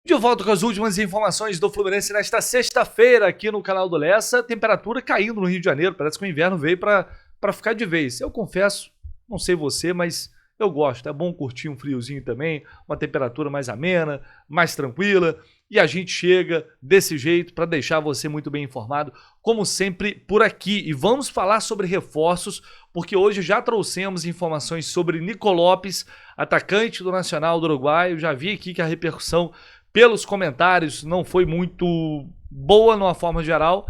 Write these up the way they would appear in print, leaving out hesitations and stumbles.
De volta com as últimas informações do Fluminense nesta sexta-feira aqui no canal do Lessa. Temperatura caindo no Rio de Janeiro. Parece que o inverno veio para ficar de vez. Eu confesso, não sei você, mas eu gosto. É bom curtir um friozinho também, uma temperatura mais amena, mais tranquila. E a gente chega desse jeito para deixar você muito bem informado, como sempre, por aqui. E vamos falar sobre reforços, porque hoje já trouxemos informações sobre Nico Lopes, atacante do Nacional do Uruguai. Eu já vi aqui que a repercussão pelos comentários não foi muito boa numa forma geral.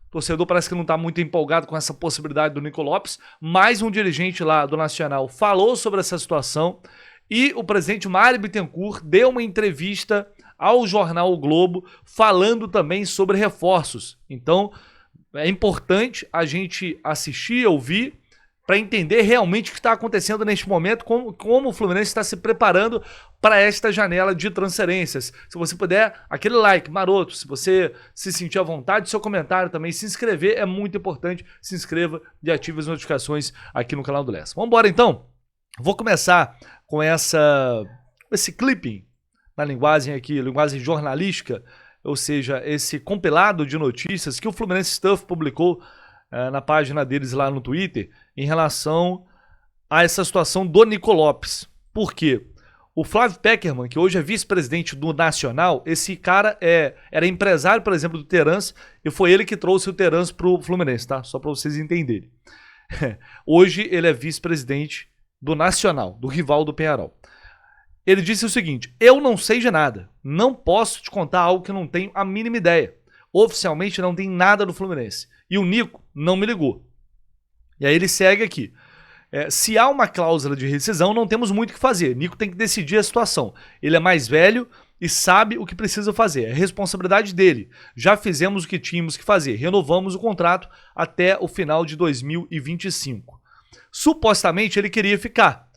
O torcedor parece que não está muito empolgado com essa possibilidade do Nico Lopes, mas um dirigente lá do Nacional falou sobre essa situação e o presidente Mário Bittencourt deu uma entrevista ao jornal O Globo falando também sobre reforços. Então é importante a gente assistir, ouvir, para entender realmente o que está acontecendo neste momento, como o Fluminense está se preparando para esta janela de transferências. Se você puder, aquele like maroto, se você se sentir à vontade, seu comentário também, se inscrever é muito importante, se inscreva e ative as notificações aqui no canal do Lessa. Vamos embora então? Vou começar com esse clipping, na linguagem aqui, linguagem jornalística, ou seja, esse compilado de notícias que o Fluminense Stuff publicou na página deles lá no Twitter, em relação a essa situação do Nico Lopes. Por quê? O Flávio Peckerman, que hoje é vice-presidente do Nacional, esse cara era empresário, por exemplo, do Terence, e foi ele que trouxe o Terence pro Fluminense, tá? Só para vocês entenderem. Hoje ele é vice-presidente do Nacional, do rival do Peñarol. Ele disse o seguinte: eu não sei de nada, não posso te contar algo que eu não tenho a mínima ideia. Oficialmente não tem nada do Fluminense. E o Nico não me ligou. E aí ele segue aqui. Se há uma cláusula de rescisão, não temos muito o que fazer. Nico tem que decidir a situação. Ele é mais velho e sabe o que precisa fazer. É responsabilidade dele. Já fizemos o que tínhamos que fazer. Renovamos o contrato até o final de 2025. Supostamente ele queria ficar.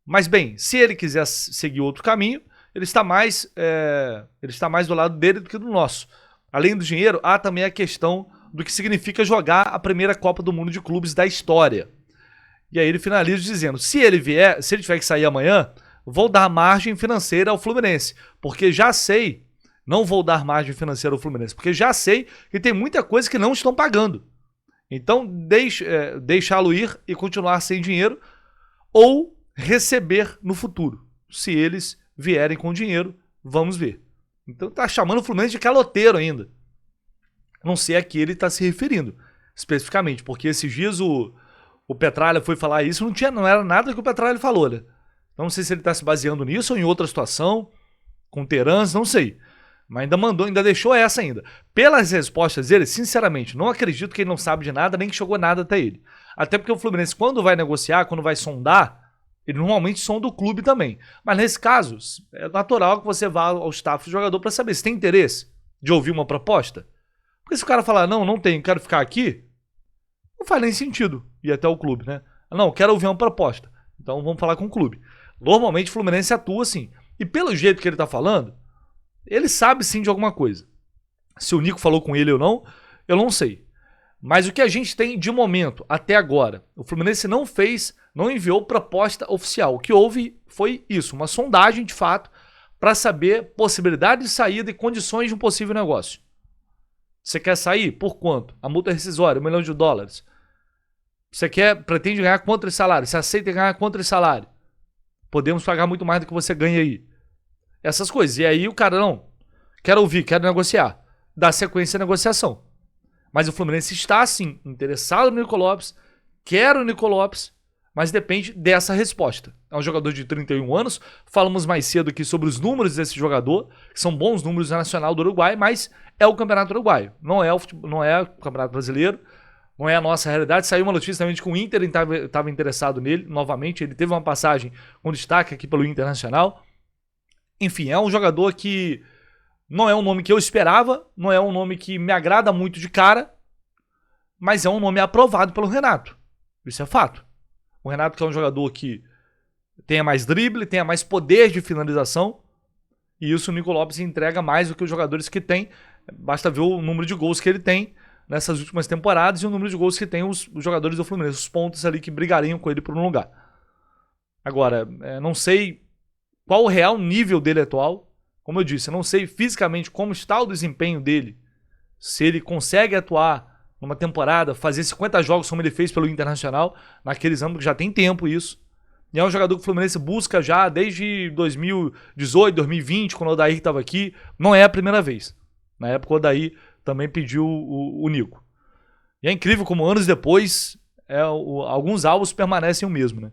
Mas bem, se ele quiser seguir outro caminho, ele está mais do lado dele do que do nosso. Além do dinheiro, há também a questão do que significa jogar a primeira Copa do Mundo de Clubes da história. E aí ele finaliza dizendo: se ele tiver que sair amanhã, vou dar margem financeira ao Fluminense, porque já sei, não vou dar margem financeira ao Fluminense, porque já sei que tem muita coisa que não estão pagando. Então deixá-lo ir e continuar sem dinheiro, ou receber no futuro. Se eles vierem com dinheiro, vamos ver. Então tá chamando o Fluminense de caloteiro ainda. Não sei a que ele está se referindo especificamente, porque esses dias o Petralha foi falar isso, não era nada que o Petralha falou, né? Então não sei se ele está se baseando nisso ou em outra situação, com o Terence, não sei. Mas ainda deixou essa ainda. Pelas respostas dele, sinceramente, não acredito que ele não sabe de nada, nem que chegou nada até ele. Até porque o Fluminense, quando vai negociar, quando vai sondar, ele normalmente sonda o clube também. Mas nesse caso, é natural que você vá ao staff do jogador para saber se tem interesse de ouvir uma proposta. Porque se o cara falar, não tenho, quero ficar aqui, não faz nem sentido ir até o clube, né? Não, quero ouvir uma proposta. Então vamos falar com o clube. Normalmente o Fluminense atua assim. E pelo jeito que ele tá falando, ele sabe sim de alguma coisa. Se o Nico falou com ele ou não, eu não sei. Mas o que a gente tem de momento, até agora, o Fluminense não enviou proposta oficial. O que houve foi isso, uma sondagem de fato, para saber possibilidade de saída e condições de um possível negócio. Você quer sair? Por quanto? A multa é rescisória, $1 milhão. Você pretende ganhar quanto de salário? Você aceita ganhar quanto de salário? Podemos pagar muito mais do que você ganha aí. Essas coisas. E aí o cara, não, quero ouvir, quero negociar. Dá sequência à negociação. Mas o Fluminense está, sim, interessado no Nico Lopes, quer o Nico Lopes, mas depende dessa resposta. É um jogador de 31 anos, falamos mais cedo aqui sobre os números desse jogador, que são bons números no Nacional do Uruguai, mas é o Campeonato Uruguaio, não é o Campeonato Brasileiro, não é a nossa realidade. Saiu uma notícia também de que o Inter estava interessado nele, novamente, ele teve uma passagem com destaque aqui pelo Internacional. Enfim, é um jogador que não é um nome que eu esperava, não é um nome que me agrada muito de cara, mas é um nome aprovado pelo Renato. Isso é fato. O Renato, que é um jogador que tenha mais drible, tenha mais poder de finalização, e isso o Nico Lopes entrega mais do que os jogadores que tem. Basta ver o número de gols que ele tem nessas últimas temporadas e o número de gols que tem os jogadores do Fluminense, os pontos ali que brigariam com ele por um lugar. Agora, não sei qual o real nível dele atual, Como eu disse, eu não sei fisicamente como está o desempenho dele, se ele consegue atuar numa temporada, fazer 50 jogos como ele fez pelo Internacional, naqueles anos que já tem tempo isso. E é um jogador que o Fluminense busca já desde 2018, 2020, quando o Odair estava aqui. Não é a primeira vez. Na época o Odair também pediu o Nico. E é incrível como anos depois alguns alvos permanecem o mesmo, né?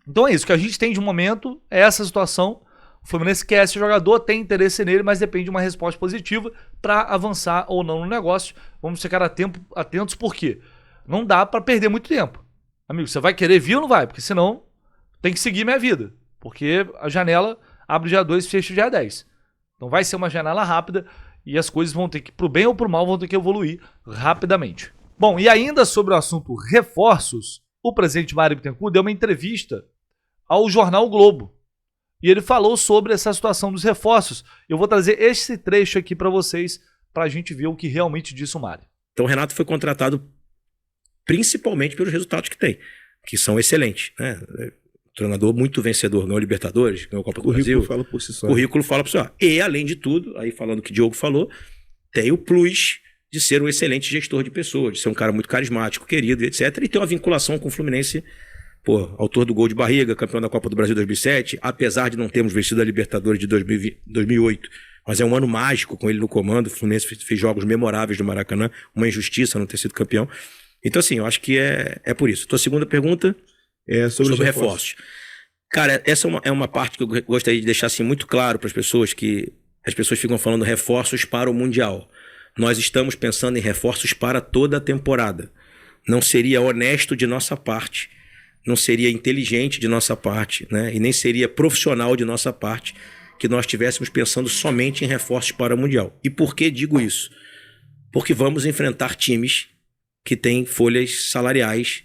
Então é isso, o que a gente tem de momento é essa situação. O Fluminense quer esse jogador, tem interesse nele, mas depende de uma resposta positiva para avançar ou não no negócio. Vamos ficar atentos, porque não dá para perder muito tempo. Amigo, você vai querer vir ou não vai? Porque senão tem que seguir minha vida. Porque a janela abre dia 2 e fecha dia 10. Então vai ser uma janela rápida e as coisas vão ter que, pro bem ou pro mal, vão ter que evoluir rapidamente. Bom, e ainda sobre o assunto reforços, o presidente Mário Bittencourt deu uma entrevista ao jornal o Globo. E ele falou sobre essa situação dos reforços. Eu vou trazer esse trecho aqui para vocês, para a gente ver o que realmente disse o Mário. Então o Renato foi contratado principalmente pelos resultados que tem, que são excelentes, né? Treinador muito vencedor, ganhou Libertadores, ganhou Copa do Brasil. O currículo fala por si só. O currículo fala por si só. E, além de tudo, aí falando o que o Diogo falou, tem o plus de ser um excelente gestor de pessoas, de ser um cara muito carismático, querido, etc. E ter uma vinculação com o Fluminense, autor do gol de barriga, campeão da Copa do Brasil 2007, apesar de não termos vencido a Libertadores de 2008. Mas é um ano mágico com ele no comando. O Fluminense fez jogos memoráveis do Maracanã, uma injustiça não ter sido campeão. Então, assim, eu acho que é por isso. Tua segunda pergunta é sobre reforços. Cara, essa é uma parte que eu gostaria de deixar assim, muito claro para as pessoas, que as pessoas ficam falando reforços para o Mundial. Nós estamos pensando em reforços para toda a temporada. Não seria honesto de nossa parte, não seria inteligente de nossa parte, né? E nem seria profissional de nossa parte que nós estivéssemos pensando somente em reforços para o Mundial. E por que digo isso? Porque vamos enfrentar times que têm folhas salariais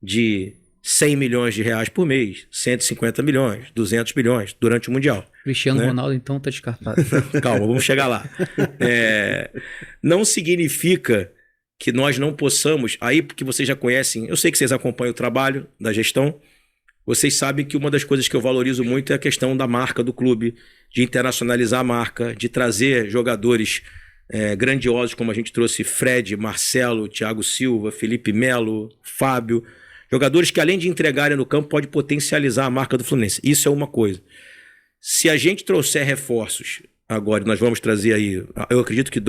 de 100 milhões de reais por mês, 150 milhões, 200 milhões durante o Mundial. Cristiano né? Ronaldo, então, tá descartado. Calma, vamos chegar lá. Não significa que nós não possamos, aí porque vocês já conhecem, eu sei que vocês acompanham o trabalho da gestão, vocês sabem que uma das coisas que eu valorizo muito é a questão da marca do clube, de internacionalizar a marca, de trazer jogadores grandiosos, como a gente trouxe Fred, Marcelo, Thiago Silva, Felipe Melo, Fábio, jogadores que além de entregarem no campo, pode potencializar a marca do Fluminense. Isso é uma coisa. Se a gente trouxer reforços, agora nós vamos trazer aí, eu acredito que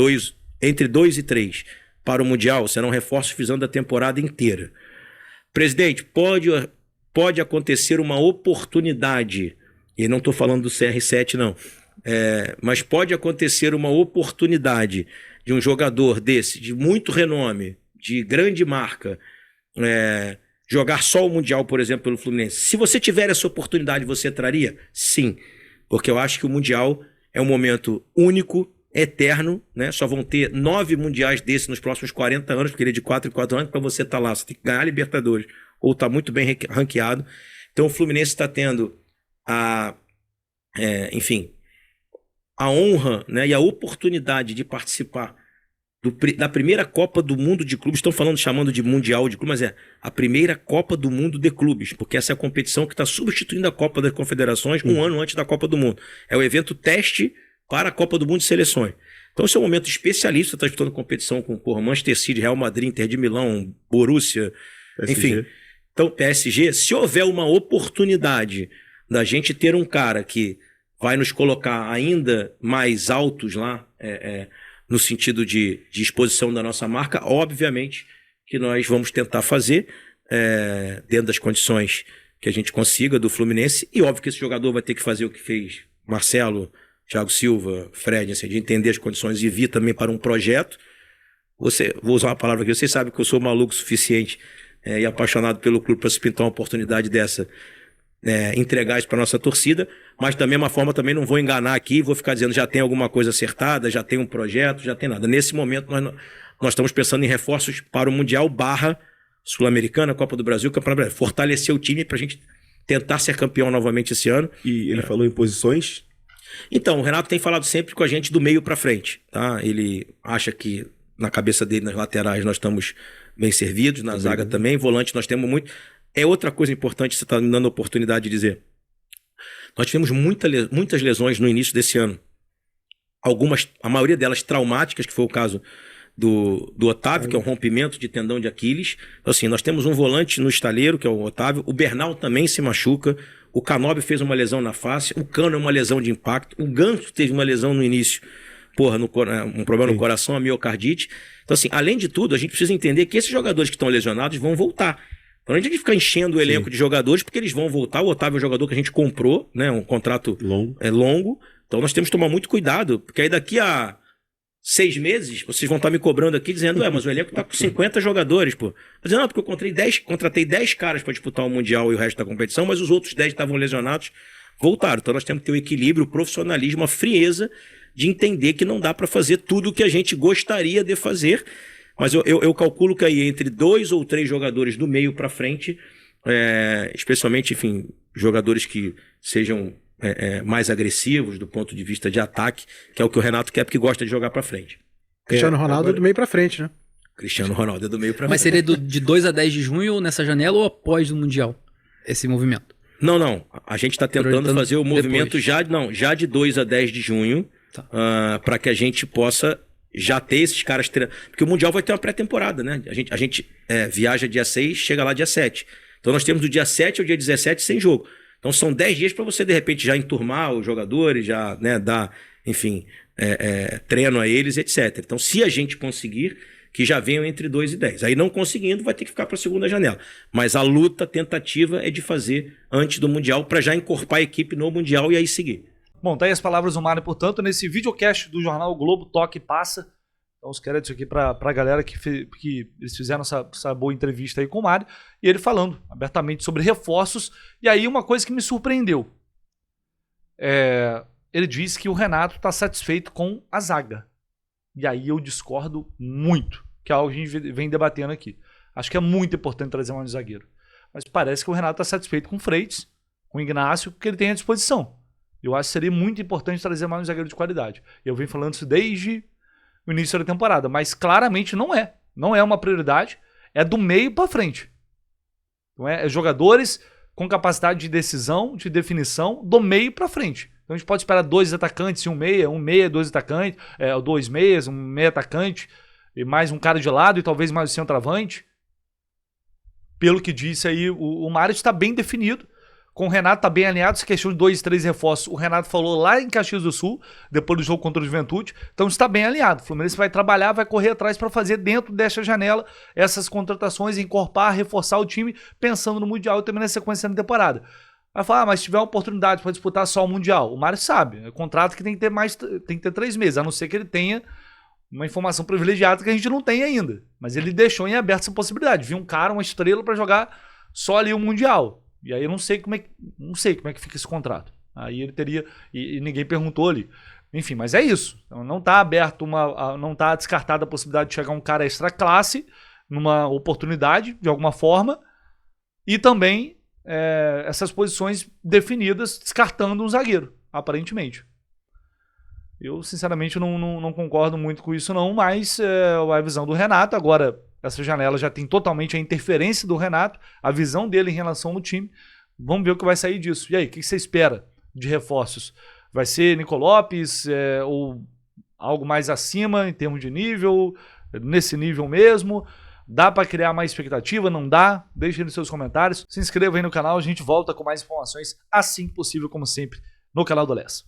entre 2 e 3 para o Mundial, serão reforços visando a temporada inteira. Presidente, pode acontecer uma oportunidade, e não estou falando do CR7 não, mas pode acontecer uma oportunidade de um jogador desse, de muito renome, de grande marca, jogar só o Mundial, por exemplo, pelo Fluminense. Se você tiver essa oportunidade, você traria? Sim, porque eu acho que o Mundial é um momento único, eterno, né? Só vão ter 9 mundiais desses nos próximos 40 anos, porque ele é de 4 em 4 anos, para você estar lá, você tem que ganhar a Libertadores, ou estar muito bem ranqueado. Então o Fluminense está tendo a honra, né, e a oportunidade de participar da primeira Copa do Mundo de Clubes. Estão chamando de Mundial de Clubes, mas é a primeira Copa do Mundo de Clubes, porque essa é a competição que está substituindo a Copa das Confederações um ano antes da Copa do Mundo. É o evento teste para a Copa do Mundo de Seleções. Então esse é um momento especialista, está disputando competição com Manchester City, Real Madrid, Inter de Milão, Borussia, PSG. Enfim. Então, PSG, se houver uma oportunidade da gente ter um cara que vai nos colocar ainda mais altos lá, no sentido de exposição da nossa marca, obviamente que nós vamos tentar fazer dentro das condições que a gente consiga do Fluminense, e óbvio que esse jogador vai ter que fazer o que fez Marcelo, Thiago Silva, Fred, assim, de entender as condições e vir também para um projeto. Vou usar uma palavra aqui, vocês sabem que eu sou maluco o suficiente e apaixonado pelo clube para se pintar uma oportunidade dessa, entregar isso para nossa torcida, mas da mesma forma também não vou enganar aqui, vou ficar dizendo já tem alguma coisa acertada, já tem um projeto, já tem nada. Nesse momento nós estamos pensando em reforços para o Mundial / Sul-Americana, Copa do Brasil, Campeonato Brasileiro, fortalecer o time para a gente tentar ser campeão novamente esse ano. E ele falou em posições? Então, o Renato tem falado sempre com a gente do meio para frente, tá? Ele acha que na cabeça dele, nas laterais, nós estamos bem servidos, na zaga também, volante nós temos muito. É outra coisa importante, você está me dando a oportunidade de dizer. Nós tivemos muitas lesões no início desse ano. a maioria delas traumáticas, que foi o caso do Otávio, que é um rompimento de tendão de Aquiles. Então, assim, nós temos um volante no estaleiro, que é o Otávio, o Bernal também se machuca, o Canóbio fez uma lesão na face, o Cano é uma lesão de impacto, o Ganso teve uma lesão no início, um problema no coração, a miocardite. Então, assim, além de tudo, a gente precisa entender que esses jogadores que estão lesionados vão voltar. Então, a gente fica enchendo o elenco de jogadores, porque eles vão voltar. O Otávio é o jogador que a gente comprou, né? Um contrato longo. Então, nós temos que tomar muito cuidado, porque aí daqui a 6 meses, vocês vão estar me cobrando aqui, dizendo, mas o elenco tá com 50 jogadores, pô. Mas não, porque eu contratei 10 caras para disputar o Mundial e o resto da competição, mas os outros 10 estavam lesionados, voltaram. Então, nós temos que ter o equilíbrio, o profissionalismo, a frieza de entender que não dá para fazer tudo o que a gente gostaria de fazer. Mas eu calculo que aí entre 2 ou 3 jogadores do meio para frente, especialmente, enfim, jogadores que sejam mais agressivos do ponto de vista de ataque, que é o que o Renato quer, porque gosta de jogar para frente. Cristiano Ronaldo do meio para frente, né? Cristiano Ronaldo é do meio para frente. Mas seria de 2 a 10 de junho nessa janela ou após o Mundial? Esse movimento? Não. A gente está tentando fazer o movimento já de 2 a 10 de junho, para que a gente possa já ter esses caras treinando. Porque o Mundial vai ter uma pré-temporada, né? A gente viaja dia 6, chega lá dia 7. Então nós temos do dia 7 ao dia 17 sem jogo. Então são 10 dias para você, de repente, já enturmar os jogadores, já dar, enfim, treino a eles, etc. Então, se a gente conseguir, que já venham entre 2 e 10. Aí não conseguindo, vai ter que ficar para a segunda janela. Mas a luta, a tentativa é de fazer antes do Mundial, para já encorpar a equipe no Mundial e aí seguir. Bom, tá aí as palavras do Mário, portanto, nesse videocast do jornal Globo Toque Passa. Então, os créditos aqui para a galera que eles fizeram essa boa entrevista aí com o Mário. E ele falando abertamente sobre reforços. E aí, uma coisa que me surpreendeu. Ele disse que o Renato está satisfeito com a zaga. E aí eu discordo muito, que é algo que a gente vem debatendo aqui. Acho que é muito importante trazer mais um zagueiro. Mas parece que o Renato está satisfeito com o Freitas, com o Ignacio, que ele tem à disposição. Eu acho que seria muito importante trazer mais um zagueiro de qualidade. Eu venho falando isso desde o início da temporada, mas claramente não é. Não é uma prioridade, é do meio para frente. Então é jogadores com capacidade de decisão, de definição, do meio para frente. Então a gente pode esperar 2 atacantes e um meia, 2 atacantes, 2 meias, um meia atacante, e mais um cara de lado e talvez mais um centroavante. Pelo que disse aí, o Mário está bem definido. Com o Renato está bem alinhado, essa questão de 2, 3 reforços, o Renato falou lá em Caxias do Sul, depois do jogo contra o Juventude, então está bem alinhado. O Fluminense vai trabalhar, vai correr atrás para fazer dentro desta janela essas contratações, encorpar, reforçar o time, pensando no Mundial e também na sequência da temporada. Vai falar, mas se tiver uma oportunidade para disputar só o Mundial, o Mário sabe, é um contrato que tem que ter 3 meses, a não ser que ele tenha uma informação privilegiada que a gente não tem ainda. Mas ele deixou em aberto essa possibilidade, viu um cara, uma estrela para jogar só ali o Mundial. E aí eu não sei como é que fica esse contrato. Aí ele teria, e ninguém perguntou ali. Enfim, mas é isso. Então, não está aberto, não está descartada a possibilidade de chegar um cara extra classe numa oportunidade, de alguma forma, e também essas posições definidas, descartando um zagueiro, aparentemente. Eu, sinceramente, não concordo muito com isso, não, mas é a visão do Renato. Agora, essa janela já tem totalmente a interferência do Renato, a visão dele em relação ao time. Vamos ver o que vai sair disso. E aí, o que você espera de reforços? Vai ser Nico Lopes ou algo mais acima em termos de nível, nesse nível mesmo? Dá para criar mais expectativa? Não dá? Deixe nos seus comentários. Se inscreva aí no canal, a gente volta com mais informações assim que possível, como sempre, no canal do Lessa.